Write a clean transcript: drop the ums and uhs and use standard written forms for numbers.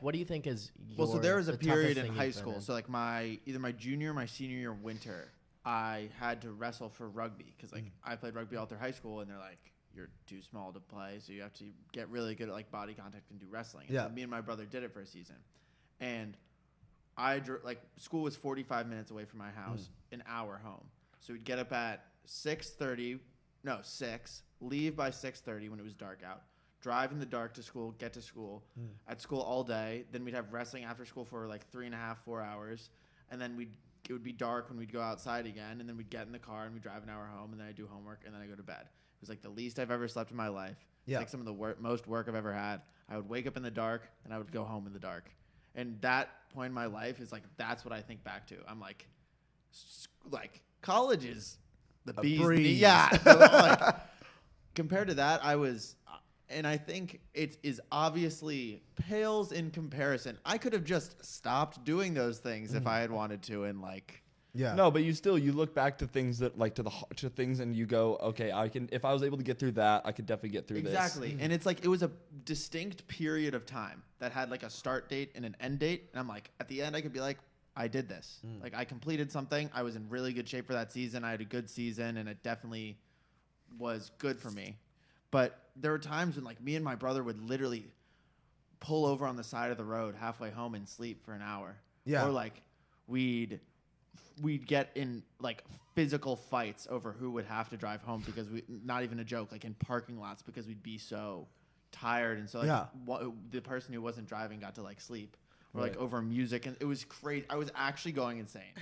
What do you think is Well, so there was a the period toughest in thing high you've been school. in? So like either my junior or my senior year winter, I had to wrestle for rugby because like I played rugby all through high school, and they're like, you're too small to play, so you have to get really good at like body contact and do wrestling. And Yeah. so me and my brother did it for a season, and like school was 45 minutes away from my house, an hour home. So we'd get up at 6, leave by 6:30 when it was dark out, drive in the dark to school, get to school, at school all day. Then we'd have wrestling after school for like 3.5, 4 hours. And then it would be dark when we'd go outside again. And then we'd get in the car and we'd drive an hour home. And then I'd do homework and then I go to bed. It was like the least I've ever slept in my life. Yeah. It's like some of the most work I've ever had. I would wake up in the dark and I would go home in the dark. And that point in my life is like, that's what I think back to. I'm like college is the bee's breeze. Yeah. Like, compared to that, and I think it is obviously pales in comparison. I could have just stopped doing those things if I had wanted to, and like, Yeah. No, but you look back to things that like to things and you go, okay, if I was able to get through that, I could definitely get through this. exactly. And it's like it was a distinct period of time that had like a start date and an end date, and I'm like, at the end, I could be like, I did this. Like I completed something. I was in really good shape for that season. I had a good season, and it definitely was good for me. But there were times when like me and my brother would literally pull over on the side of the road halfway home and sleep for an hour. Yeah. Or like we'd get in like physical fights over who would have to drive home because not even a joke, like in parking lots because we'd be so tired. And so like Yeah. the person who wasn't driving got to like sleep or Right. like over music. And it was crazy. I was actually going insane.